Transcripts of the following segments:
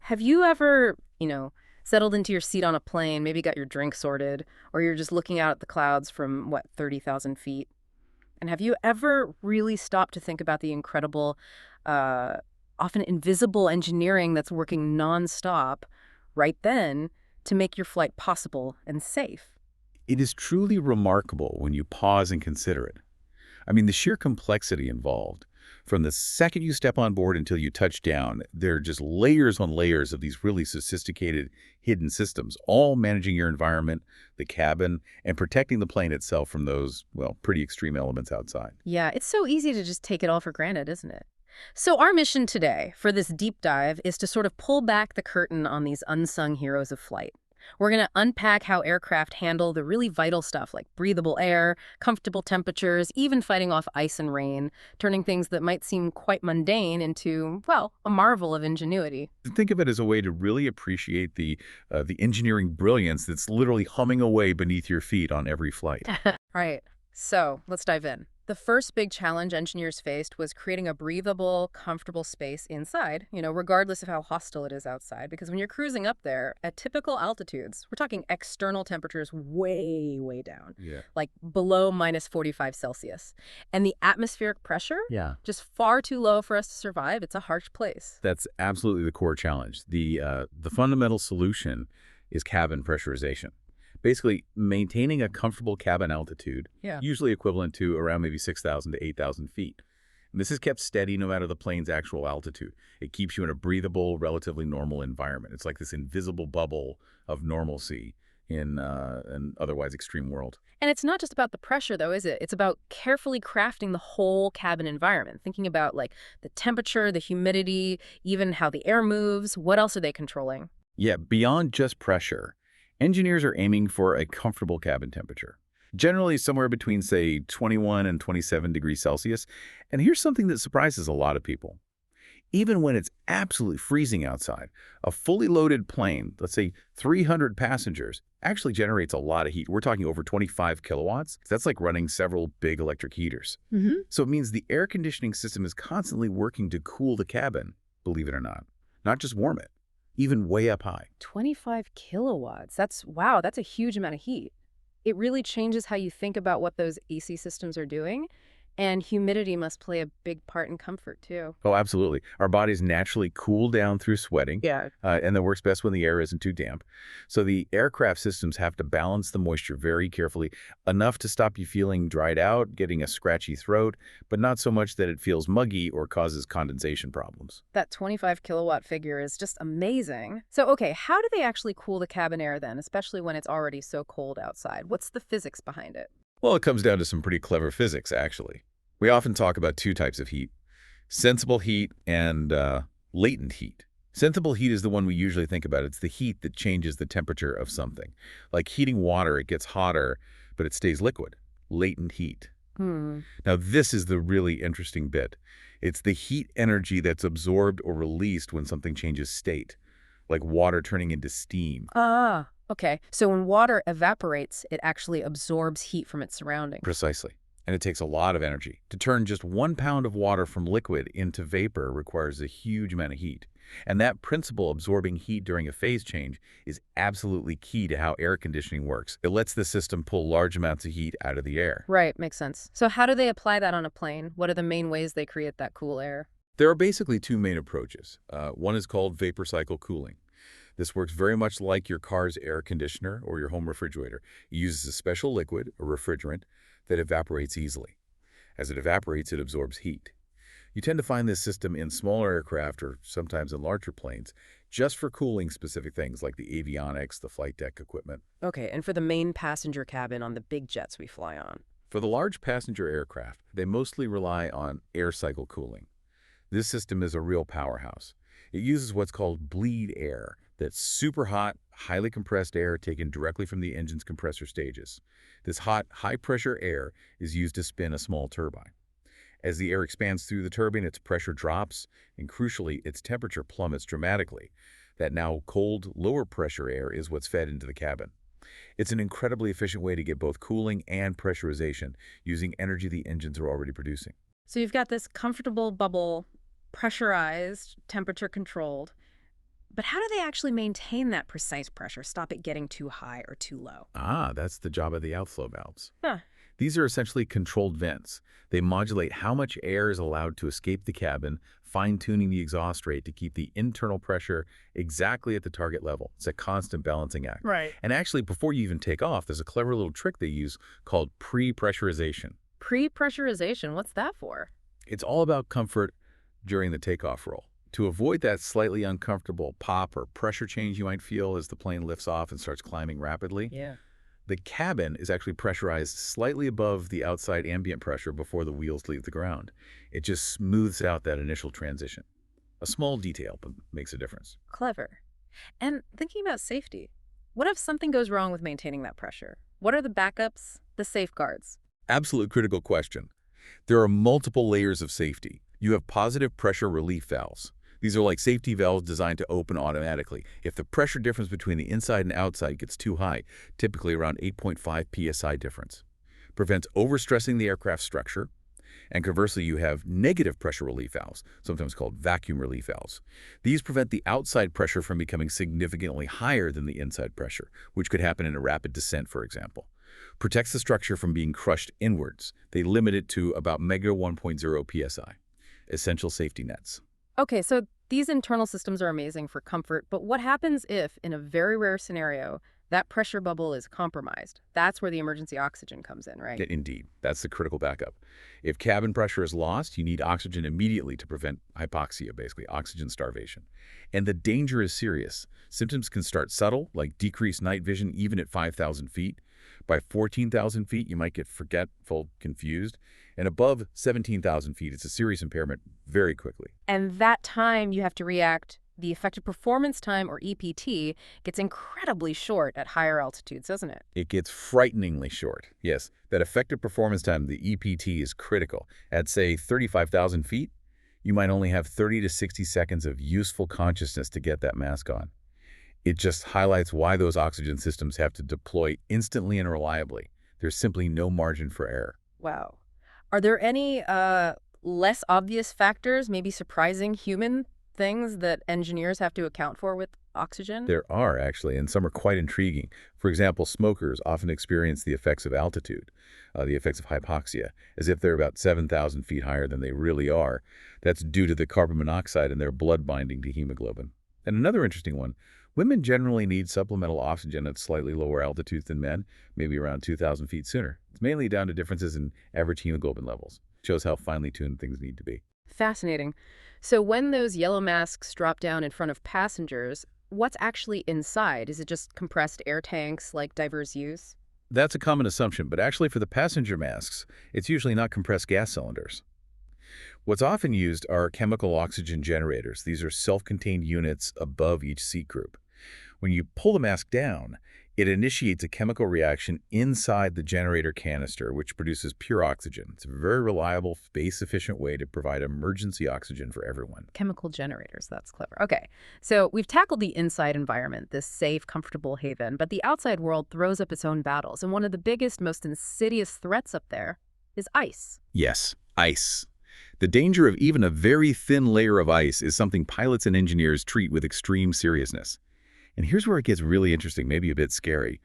Have you ever, settled into your seat on a plane, maybe got your drink sorted, or you're just looking out at the clouds from, 30,000 feet? And have you ever really stopped to think about the incredible, uh, often invisible engineering that's working nonstop right then to make your flight possible and safe? It is truly remarkable when you pause and consider it. I mean, the sheer complexity involved. From the second you step on board until you touch down, there are just layers on layers of these really sophisticated hidden systems, all managing your environment, the cabin, and protecting the plane itself from those, well, pretty extreme elements outside. Yeah, it's so easy to just take it all for granted, isn't it? So, our mission today for this deep dive is to sort of pull back the curtain on these unsung heroes of flight. We're going to unpack how aircraft handle the really vital stuff like breathable air, comfortable temperatures, even fighting off ice and rain, turning things that might seem quite mundane into, well, a marvel of ingenuity. Think of it as a way to really appreciate the engineering brilliance that's literally humming away beneath your feet on every flight. Right. So, let's dive in. The first big challenge engineers faced was creating a breathable, comfortable space inside, regardless of how hostile it is outside. Because when you're cruising up there at typical altitudes, we're talking external temperatures way, way down, Yeah. like below minus 45 Celsius. And the atmospheric pressure, Yeah. just far too low for us to survive. It's a harsh place. That's absolutely the core challenge. The fundamental solution is cabin pressurization. Basically, maintaining a comfortable cabin altitude, Yeah. usually equivalent to around maybe 6,000 to 8,000 feet. And this is kept steady no matter the plane's actual altitude. It keeps you in a breathable, relatively normal environment. It's like this invisible bubble of normalcy in an otherwise extreme world. And it's not just about the pressure, though, is it? It's about carefully crafting the whole cabin environment, thinking about like the temperature, the humidity, even how the air moves. What else are they controlling? Yeah, beyond just pressure, engineers are aiming for a comfortable cabin temperature, generally somewhere between, say, 21 and 27 degrees Celsius. And here's something that surprises a lot of people. Even when it's absolutely freezing outside, a fully loaded plane, let's say 300 passengers, actually generates a lot of heat. We're talking over 25 kilowatts. That's like running several big electric heaters. So it means the air conditioning system is constantly working to cool the cabin, believe it or not just warm it, even way up high. 25 kilowatts. Wow, that's a huge amount of heat. It really changes how you think about what those AC systems are doing. And humidity must play a big part in comfort, too. Oh, absolutely. Our bodies naturally cool down through sweating, Yeah. and that works best when the air isn't too damp. So the aircraft systems have to balance the moisture very carefully, enough to stop you feeling dried out, getting a scratchy throat, but not so much that it feels muggy or causes condensation problems. That 25 kilowatt figure is just amazing. So, okay, how do they actually cool the cabin air then, especially when it's already so cold outside? What's the physics behind it? Well, it comes down to some pretty clever physics, actually. We often talk about two types of heat: sensible heat and latent heat. Sensible heat is the one we usually think about. It's the heat that changes the temperature of something. Like heating water, it gets hotter, but it stays liquid. Latent heat. Hmm. Now, this is the really interesting bit. It's the heat energy that's absorbed or released when something changes state, like water turning into steam. Ah, okay. So when water evaporates, it actually absorbs heat from its surroundings. Precisely. And it takes a lot of energy. To turn just 1 pound of water from liquid into vapor requires a huge amount of heat. And that principle, absorbing heat during a phase change, is absolutely key to how air conditioning works. It lets the system pull large amounts of heat out of the air. Right, makes sense. So how do they apply that on a plane? What are the main ways they create that cool air? There are basically two main approaches. One is called vapor cycle cooling. This works very much like your car's air conditioner or your home refrigerator. It uses a special liquid, a refrigerant, that evaporates easily. As it evaporates, it absorbs heat. You tend to find this system in smaller aircraft or sometimes in larger planes, just for cooling specific things like the avionics, the flight deck equipment. Okay, and for the main passenger cabin on the big jets we fly on? For the large passenger aircraft, they mostly rely on air cycle cooling. This system is a real powerhouse. It uses what's called bleed air. That's super hot, highly compressed air taken directly from the engine's compressor stages. This hot, high-pressure air is used to spin a small turbine. As the air expands through the turbine, its pressure drops, and crucially, its temperature plummets dramatically. That now cold, lower-pressure air is what's fed into the cabin. It's an incredibly efficient way to get both cooling and pressurization using energy the engines are already producing. So you've got this comfortable bubble, pressurized, temperature controlled. But how do they actually maintain that precise pressure, stop it getting too high or too low? Ah, that's the job of the outflow valves. Huh. These are essentially controlled vents. They modulate how much air is allowed to escape the cabin, fine-tuning the exhaust rate to keep the internal pressure exactly at the target level. It's a constant balancing act. Right. And actually, before you even take off, there's a clever little trick they use called pre-pressurization. Pre-pressurization, what's that for? It's all about comfort during the takeoff roll. To avoid that slightly uncomfortable pop or pressure change you might feel as the plane lifts off and starts climbing rapidly, Yeah. the cabin is actually pressurized slightly above the outside ambient pressure before the wheels leave the ground. It just smooths out that initial transition. A small detail, but makes a difference. Clever. And thinking about safety, what if something goes wrong with maintaining that pressure? What are the backups, the safeguards? Absolute critical question. There are multiple layers of safety. You have positive pressure relief valves. These are like safety valves designed to open automatically. If the pressure difference between the inside and outside gets too high, typically around 8.5 psi difference, prevents overstressing the aircraft structure. And conversely, you have negative pressure relief valves, sometimes called vacuum relief valves. These prevent the outside pressure from becoming significantly higher than the inside pressure, which could happen in a rapid descent, for example. Protects the structure from being crushed inwards. They limit it to about mega 1.0 psi. Essential safety nets. Okay, so these internal systems are amazing for comfort, but what happens if, in a very rare scenario, that pressure bubble is compromised? That's where the emergency oxygen comes in, right? Indeed, that's the critical backup. If cabin pressure is lost, you need oxygen immediately to prevent hypoxia, basically oxygen starvation. And the danger is serious. Symptoms can start subtle, like decreased night vision even at 5,000 feet. By 14,000 feet, you might get forgetful, confused. And above 17,000 feet, it's a serious impairment very quickly. And that time you have to react, the effective performance time, or EPT, gets incredibly short at higher altitudes, doesn't it? It gets frighteningly short. Yes, that effective performance time, the EPT, is critical. At, say, 35,000 feet, you might only have 30 to 60 seconds of useful consciousness to get that mask on. It just highlights why those oxygen systems have to deploy instantly and reliably. There's simply no margin for error. Wow. Are there any less obvious factors, maybe surprising human things that engineers have to account for with oxygen? There are, actually, and some are quite intriguing. For example, smokers often experience the effects of altitude, the effects of hypoxia, as if they're about 7,000 feet higher than they really are. That's due to the carbon monoxide in their blood binding to hemoglobin. And another interesting one, women generally need supplemental oxygen at slightly lower altitudes than men, maybe around 2,000 feet sooner. It's mainly down to differences in average hemoglobin levels. Shows how finely tuned things need to be. Fascinating. So when those yellow masks drop down in front of passengers, what's actually inside? Is it just compressed air tanks like divers use? That's a common assumption, but actually for the passenger masks, it's usually not compressed gas cylinders. What's often used are chemical oxygen generators. These are self-contained units above each seat group. When you pull the mask down, it initiates a chemical reaction inside the generator canister, which produces pure oxygen. It's a very reliable, space-efficient way to provide emergency oxygen for everyone. Chemical generators, that's clever. Okay, so we've tackled the inside environment, this safe, comfortable haven, but the outside world throws up its own battles, and one of the biggest, most insidious threats up there is ice. Yes, ice. The danger of even a very thin layer of ice is something pilots and engineers treat with extreme seriousness. And here's where it gets really interesting, maybe a bit scary.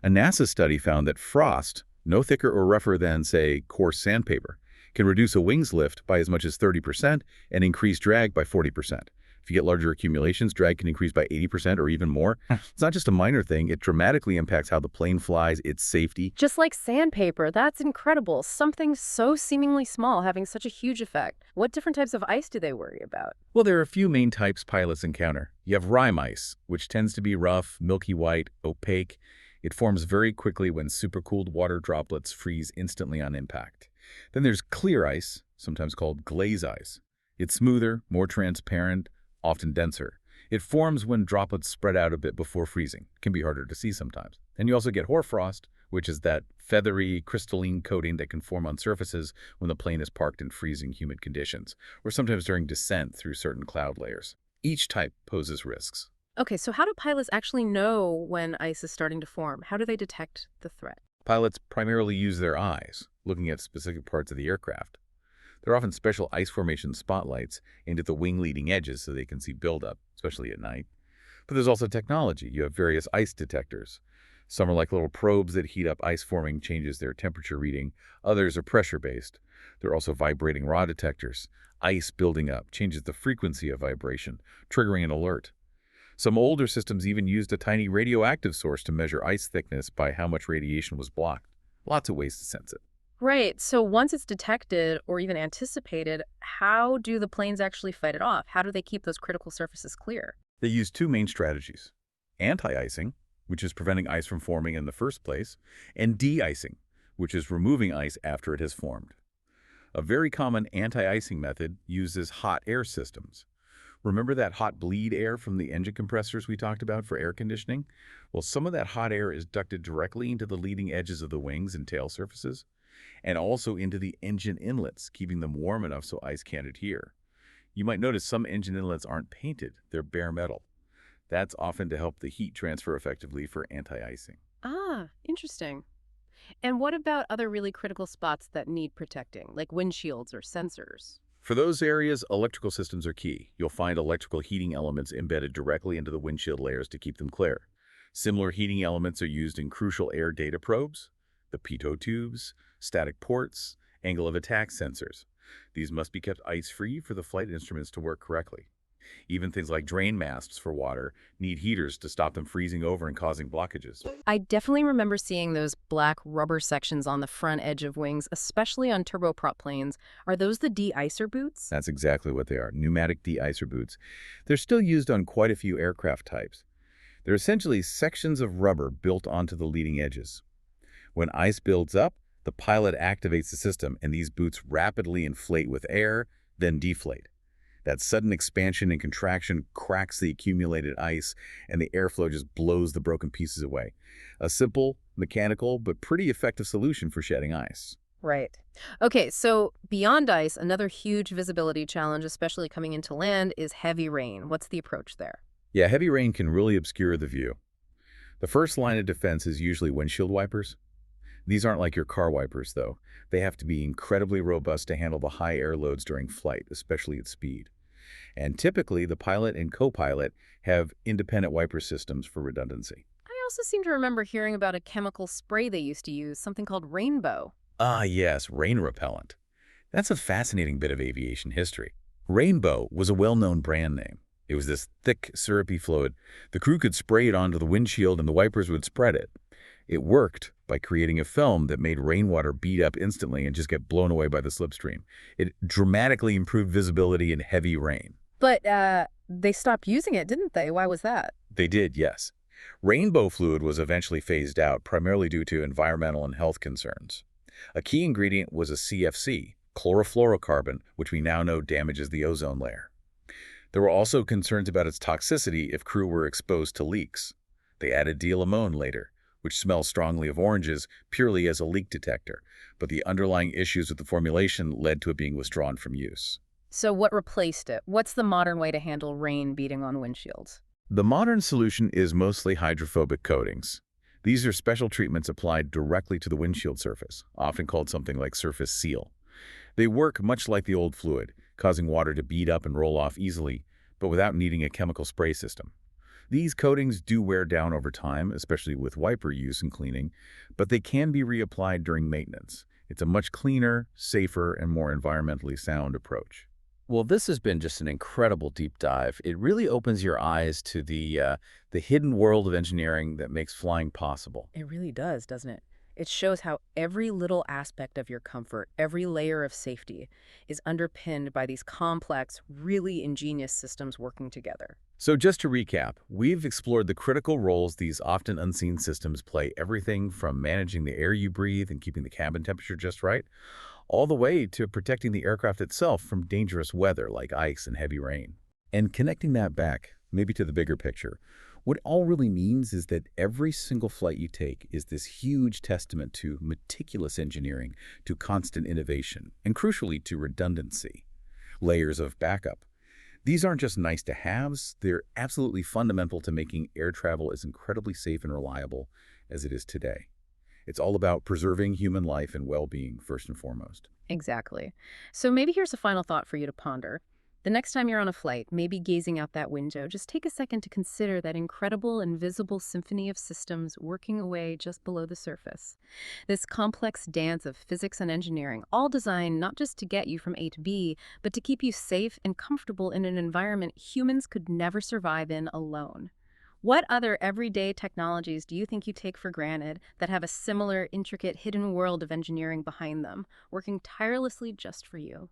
A NASA study found that frost, no thicker or rougher than, say, coarse sandpaper, can reduce a wing's lift by as much as 30% and increase drag by 40%. If you get larger accumulations, drag can increase by 80% or even more. It's not just a minor thing. It dramatically impacts how the plane flies, its safety. Just like sandpaper, that's incredible. Something so seemingly small having such a huge effect. What different types of ice do they worry about? Well, there are a few main types pilots encounter. You have rime ice, which tends to be rough, milky white, opaque. It forms very quickly when supercooled water droplets freeze instantly on impact. Then there's clear ice, sometimes called glaze ice. It's smoother, more transparent, often denser. It forms when droplets spread out a bit before freezing. It can be harder to see sometimes. And you also get hoarfrost, which is that feathery, crystalline coating that can form on surfaces when the plane is parked in freezing, humid conditions, or sometimes during descent through certain cloud layers. Each type poses risks. Okay, so how do pilots actually know when ice is starting to form? How do they detect the threat? Pilots primarily use their eyes, looking at specific parts of the aircraft. There are often special ice formation spotlights aimed at the wing leading edges so they can see buildup, especially at night. But there's also technology. You have various ice detectors. Some are like little probes that heat up ice forming, changes their temperature reading. Others are pressure-based. There are also vibrating rod detectors. Ice building up changes the frequency of vibration, triggering an alert. Some older systems even used a tiny radioactive source to measure ice thickness by how much radiation was blocked. Lots of ways to sense it. Right. So once it's detected or even anticipated, how do the planes actually fight it off? How do they keep those critical surfaces clear? They use two main strategies: anti-icing, which is preventing ice from forming in the first place, and de-icing, which is removing ice after it has formed. A very common anti-icing method uses hot air systems. Remember that hot bleed air from the engine compressors we talked about for air conditioning? Well, some of that hot air is ducted directly into the leading edges of the wings and tail surfaces, and also into the engine inlets, keeping them warm enough so ice can't adhere. You might notice some engine inlets aren't painted, they're bare metal. That's often to help the heat transfer effectively for anti-icing. Ah, interesting. And what about other really critical spots that need protecting, like windshields or sensors? For those areas, electrical systems are key. You'll find electrical heating elements embedded directly into the windshield layers to keep them clear. Similar heating elements are used in crucial air data probes, the pitot tubes, static ports, angle of attack sensors. These must be kept ice-free for the flight instruments to work correctly. Even things like drain masts for water need heaters to stop them freezing over and causing blockages. I definitely remember seeing those black rubber sections on the front edge of wings, especially on turboprop planes. Are those the de-icer boots? That's exactly what they are, pneumatic de-icer boots. They're still used on quite a few aircraft types. They're essentially sections of rubber built onto the leading edges. When ice builds up, the pilot activates the system, and these boots rapidly inflate with air, then deflate. That sudden expansion and contraction cracks the accumulated ice, and the airflow just blows the broken pieces away. A simple, mechanical, but pretty effective solution for shedding ice. Right. Okay, so beyond ice, another huge visibility challenge, especially coming into land, is heavy rain. What's the approach there? Yeah, heavy rain can really obscure the view. The first line of defense is usually windshield wipers. These aren't like your car wipers, though. They have to be incredibly robust to handle the high air loads during flight, especially at speed. And typically, the pilot and co-pilot have independent wiper systems for redundancy. I also seem to remember hearing about a chemical spray they used to use, something called Rainbow. Ah, yes, rain repellent. That's a fascinating bit of aviation history. Rainbow was a well-known brand name. It was this thick, syrupy fluid. The crew could spray it onto the windshield and the wipers would spread it. It worked by creating a film that made rainwater bead up instantly and just get blown away by the slipstream. It dramatically improved visibility in heavy rain. But they stopped using it, didn't they? Why was that? They did, yes. Rainbow fluid was eventually phased out, primarily due to environmental and health concerns. A key ingredient was a CFC, chlorofluorocarbon, which we now know damages the ozone layer. There were also concerns about its toxicity if crew were exposed to leaks. They added diamine later, which smells strongly of oranges purely as a leak detector, but the underlying issues with the formulation led to it being withdrawn from use. So what replaced it? What's the modern way to handle rain beating on windshields? The modern solution is mostly hydrophobic coatings. These are special treatments applied directly to the windshield surface, often called something like surface seal. They work much like the old fluid, causing water to bead up and roll off easily, but without needing a chemical spray system. These coatings do wear down over time, especially with wiper use and cleaning, but they can be reapplied during maintenance. It's a much cleaner, safer, and more environmentally sound approach. Well, this has been just an incredible deep dive. It really opens your eyes to the hidden world of engineering that makes flying possible. It really does, doesn't it? It shows how every little aspect of your comfort, every layer of safety, is underpinned by these complex, really ingenious systems working together. So just to recap, we've explored the critical roles these often unseen systems play, everything from managing the air you breathe and keeping the cabin temperature just right, all the way to protecting the aircraft itself from dangerous weather like ice and heavy rain. And connecting that back, maybe to the bigger picture, what it all really means is that every single flight you take is this huge testament to meticulous engineering, to constant innovation, and crucially to redundancy, layers of backup. These aren't just nice to haves, they're absolutely fundamental to making air travel as incredibly safe and reliable as it is today. It's all about preserving human life and well-being first and foremost. Exactly. So maybe here's a final thought for you to ponder. The next time you're on a flight, maybe gazing out that window, just take a second to consider that incredible invisible symphony of systems working away just below the surface. This complex dance of physics and engineering, all designed not just to get you from A to B, but to keep you safe and comfortable in an environment humans could never survive in alone. What other everyday technologies do you think you take for granted that have a similar, intricate, hidden world of engineering behind them, working tirelessly just for you?